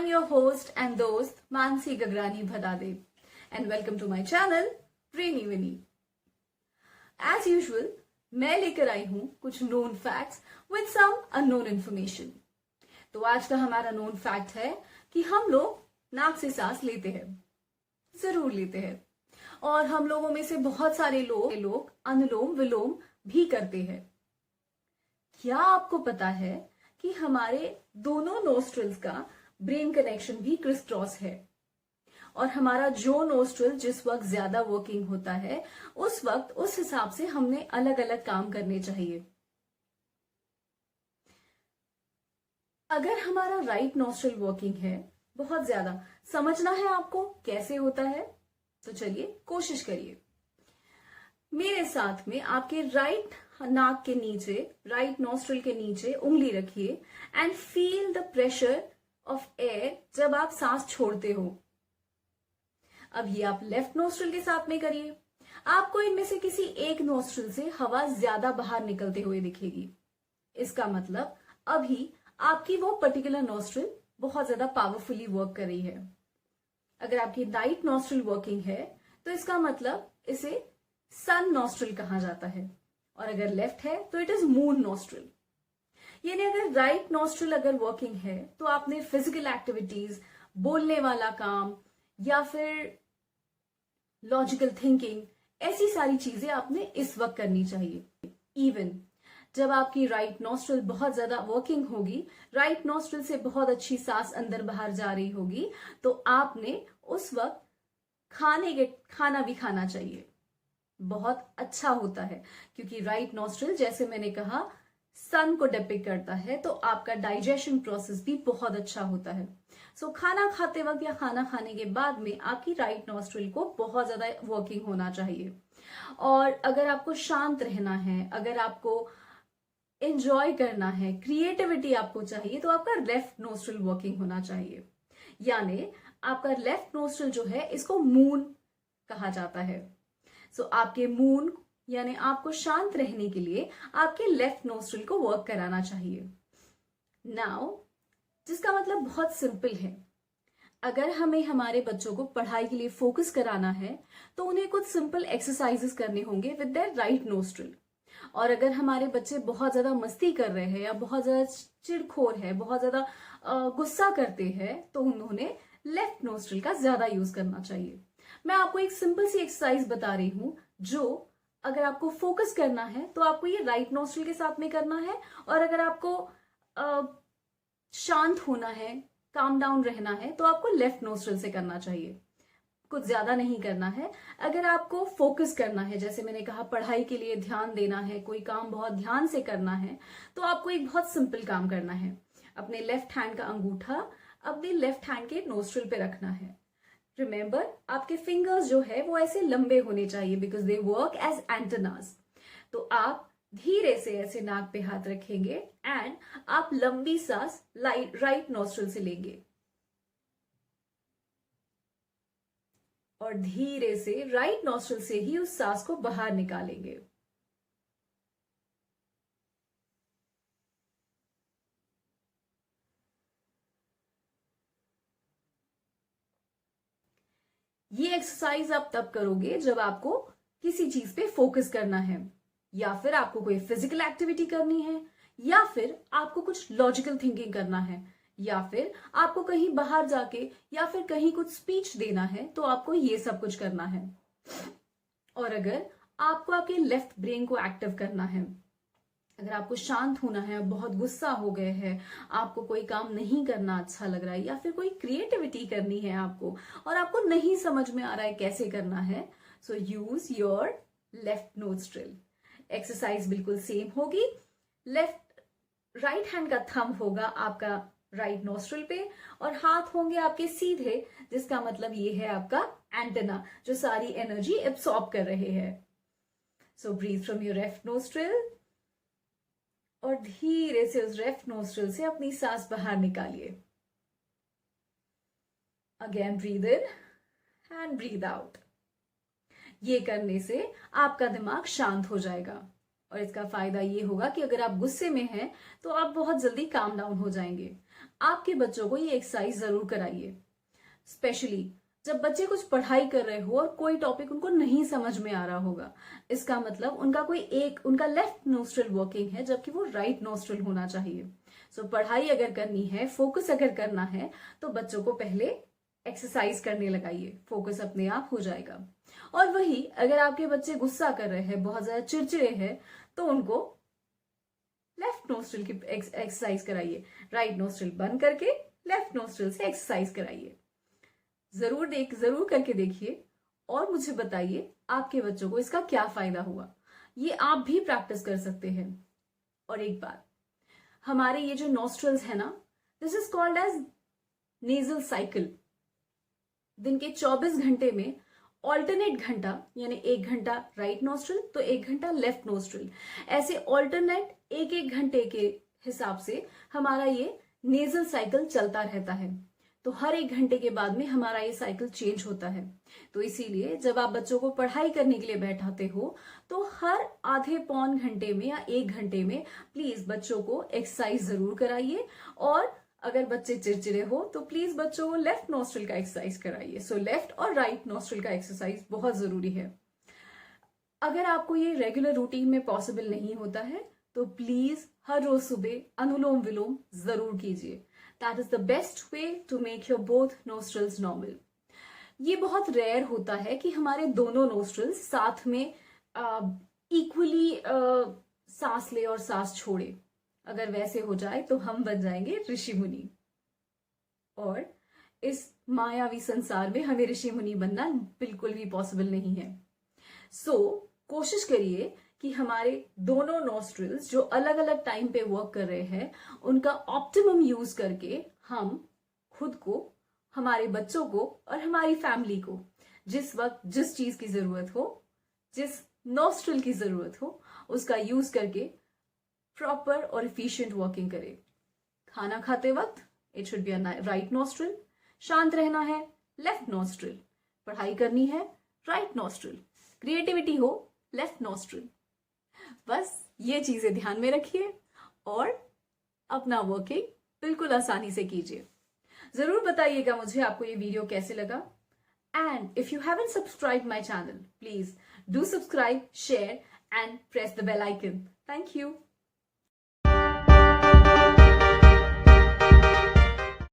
I'm your host and dost Mansi Gagrani Bhadade and welcome to my channel Brainy Winnie. As usual, मैं लेकर आई हूं कुछ known facts with some unknown information. तो आज का हमारा known fact है कि हम लोग नाक से सांस लेते हैं, जरूर लेते हैं, और हम लोगों में से बहुत सारे लोग अनुलोम विलोम भी करते हैं. क्या आपको पता है कि हमारे दोनों नोस्ट्रल्स का ब्रेन कनेक्शन भी क्रिस क्रॉस है और हमारा जो नोस्ट्रल जिस वक्त ज्यादा वर्किंग होता है उस वक्त उस हिसाब से हमने अलग अलग काम करने चाहिए. अगर हमारा राइट नोस्ट्रल वर्किंग है बहुत ज्यादा, समझना है आपको कैसे होता है, तो चलिए कोशिश करिए. मेरे साथ में आपके राइट नाक के नीचे, राइट नोस्ट्रल के नीचे उंगली रखिए and feel the pressure of air जब आप सांस छोड़ते हो. अब ये आप लेफ्ट नोस्ट्रल के साथ में करिए. आपको इनमें से किसी एक नोस्ट्रल से हवा ज्यादा बाहर निकलते हुए दिखेगी. इसका मतलब अभी आपकी वो पर्टिकुलर नोस्ट्रल बहुत ज्यादा पावरफुली वर्क कर रही है. अगर आपकी राइट नोस्ट्रल वर्किंग है तो इसका मतलब इसे सन नोस्ट्रल कहा जाता है, और अगर लेफ्ट है तो इट इज मून नोस्ट्रल. यानी अगर राइट नोस्ट्रल अगर वर्किंग है तो आपने फिजिकल एक्टिविटीज, बोलने वाला काम या फिर लॉजिकल थिंकिंग, ऐसी सारी चीजें आपने इस वक्त करनी चाहिए. इवन जब आपकी राइट नोस्ट्रल बहुत ज्यादा वर्किंग होगी, राइट नोस्ट्रल से बहुत अच्छी सांस अंदर बाहर जा रही होगी, तो आपने उस वक्त खाना भी खाना चाहिए. बहुत अच्छा होता है क्योंकि राइट नोस्ट्रल, जैसे मैंने कहा, सन को डिपिक्ट करता है, तो आपका डाइजेशन प्रोसेस भी बहुत अच्छा होता है. सो खाना खाते वक्त या खाना खाने के बाद में आपकी राइट नोस्ट्रल को बहुत ज्यादा वर्किंग होना चाहिए. और अगर आपको शांत रहना है, अगर आपको एंजॉय करना है, क्रिएटिविटी आपको चाहिए, तो आपका लेफ्ट नोस्ट्रल वर्किंग होना चाहिए. यानी आपका लेफ्ट नोस्ट्रल जो है इसको मून कहा जाता है. सो आपके मून यानी आपको शांत रहने के लिए आपके लेफ्ट नोस्ट्रल को वर्क कराना चाहिए. नाउ जिसका मतलब बहुत सिंपल है. अगर हमें हमारे बच्चों को पढ़ाई के लिए फोकस कराना है तो उन्हें कुछ सिंपल एक्सरसाइजेस करने होंगे विद देयर राइट नोस्ट्रल. और अगर हमारे बच्चे बहुत ज्यादा मस्ती कर रहे हैं या बहुत ज्यादा चिड़खोर है, बहुत ज्यादा गुस्सा करते हैं, तो उन्होंने लेफ्ट नोस्ट्रल का ज्यादा यूज करना चाहिए. मैं आपको एक सिंपल सी एक्सरसाइज बता रही हूं जो अगर आपको फोकस करना है तो आपको ये राइट नोस्ट्रल के साथ में करना है, और अगर आपको शांत होना है, काम डाउन रहना है, तो आपको लेफ्ट नोस्ट्रल से करना चाहिए. कुछ ज्यादा नहीं करना है. अगर आपको फोकस करना है, जैसे मैंने कहा पढ़ाई के लिए ध्यान देना है, कोई काम बहुत ध्यान से करना है, तो आपको एक बहुत सिंपल काम करना है. अपने लेफ्ट हैंड का अंगूठा अपने लेफ्ट हैंड के नोस्ट्रल पे रखना है. रिमेंबर, आपके फिंगर्स जो है वो ऐसे लंबे होने चाहिए because they work as antennas. तो आप धीरे से ऐसे नाक पे हाथ रखेंगे एंड आप लंबी सांस राइट नोस्ट्रल से लेंगे और धीरे से राइट नोस्ट्रल से ही उस सांस को बाहर निकालेंगे. ये एक्सरसाइज आप तब करोगे जब आपको किसी चीज पे फोकस करना है, या फिर आपको कोई फिजिकल एक्टिविटी करनी है, या फिर आपको कुछ लॉजिकल थिंकिंग करना है, या फिर आपको कहीं बाहर जाके या फिर कहीं कुछ स्पीच देना है, तो आपको ये सब कुछ करना है. और अगर आपको आपके लेफ्ट ब्रेन को एक्टिव करना है, अगर आपको शांत होना है, बहुत गुस्सा हो गए हैं, आपको कोई काम नहीं करना अच्छा लग रहा है, या फिर कोई क्रिएटिविटी करनी है आपको और आपको नहीं समझ में आ रहा है कैसे करना है, so use your left nostril. Exercise बिल्कुल सेम होगी. राइट हैंड का थंब होगा आपका राइट नोस्ट्रल पे और हाथ होंगे आपके सीधे, जिसका मतलब ये है आपका एंटेना जो सारी एनर्जी एब्सॉर्ब कर रहे हैं. So breathe from your left nostril और धीरे से उस लेफ्ट नोस्ट्रल से अपनी सांस बाहर निकालिए. Again breathe in and breathe out. ये करने से आपका दिमाग शांत हो जाएगा और इसका फायदा ये होगा कि अगर आप गुस्से में हैं तो आप बहुत जल्दी काम डाउन हो जाएंगे. आपके बच्चों को ये एक्सरसाइज जरूर कराइए। स्पेशली जब बच्चे कुछ पढ़ाई कर रहे हो और कोई टॉपिक उनको नहीं समझ में आ रहा होगा, इसका मतलब उनका लेफ्ट नोस्ट्रल वर्किंग है जबकि वो राइट नोस्ट्रल होना चाहिए। सो पढ़ाई अगर करनी है, फोकस अगर करना है, तो बच्चों को पहले एक्सरसाइज करने लगाइए, फोकस अपने आप हो जाएगा। और वही अगर आपके बच्चे गुस्सा कर रहे हैं, बहुत ज्यादा चिड़चिड़े हैं, तो उनको लेफ्ट नोस्ट्रल की एक्सरसाइज कराइए। राइट नोस्ट्रल बंद करके लेफ्ट नोस्ट्रल से एक्सरसाइज कराइए। जरूर करके देखिए और मुझे बताइए आपके बच्चों को इसका क्या फायदा हुआ। ये आप भी प्रैक्टिस कर सकते हैं। और एक बात, हमारे ये जो नोस्ट्रल्स है ना, this is called as nasal cycle. दिन के 24 घंटे में ऑल्टरनेट घंटा, यानी 1 घंटा राइट नोस्ट्रल तो 1 घंटा लेफ्ट नोस्ट्रल, ऐसे ऑल्टरनेट 1-1 घंटे के हिसाब से हमारा ये नेजल साइकिल चलता रहता है। तो हर 1 घंटे के बाद में हमारा ये साइकिल चेंज होता है। तो इसीलिए जब आप बच्चों को पढ़ाई करने के लिए बैठाते हो, तो हर आधे पौन घंटे में या 1 घंटे में प्लीज बच्चों को एक्सरसाइज जरूर कराइए। और अगर बच्चे चिड़चिड़े हो तो प्लीज बच्चों को लेफ्ट नोस्ट्रल का एक्सरसाइज कराइए। सो लेफ्ट और राइट नोस्ट्रल का एक्सरसाइज बहुत जरूरी है। अगर आपको ये रेगुलर रूटीन में पॉसिबल नहीं होता है तो प्लीज हर रोज सुबह अनुलोम विलोम जरूर कीजिए। That is the best way to make your both nostrils normal. ये बहुत रेयर होता है कि हमारे दोनों नोस्ट्रल्स साथ में इक्वली सांस ले और सांस छोड़े। अगर वैसे हो जाए तो हम बन जाएंगे ऋषि मुनि, और इस मायावी संसार में हमें ऋषि मुनि बनना बिल्कुल भी पॉसिबल नहीं है। सो कोशिश करिए कि हमारे दोनों नोस्ट्रल्स जो अलग अलग टाइम पे वर्क कर रहे हैं, उनका ऑप्टिमम यूज करके हम खुद को, हमारे बच्चों को और हमारी फैमिली को जिस वक्त जिस चीज की जरूरत हो, जिस नोस्ट्रल की जरूरत हो, उसका यूज करके प्रॉपर और एफिशिएंट वर्किंग करें। खाना खाते वक्त it should be right nostril, शांत रहना है लेफ्ट नोस्ट्रल, पढ़ाई करनी है राइट नोस्ट्रल, क्रिएटिविटी हो लेफ्ट नोस्ट्रल। बस ये चीजें ध्यान में रखिए और अपना वर्किंग बिल्कुल आसानी से कीजिए। जरूर बताइएगा मुझे आपको ये वीडियो कैसे लगा। And if you haven't subscribe my channel, please do subscribe, share and press the bell icon. Thank you.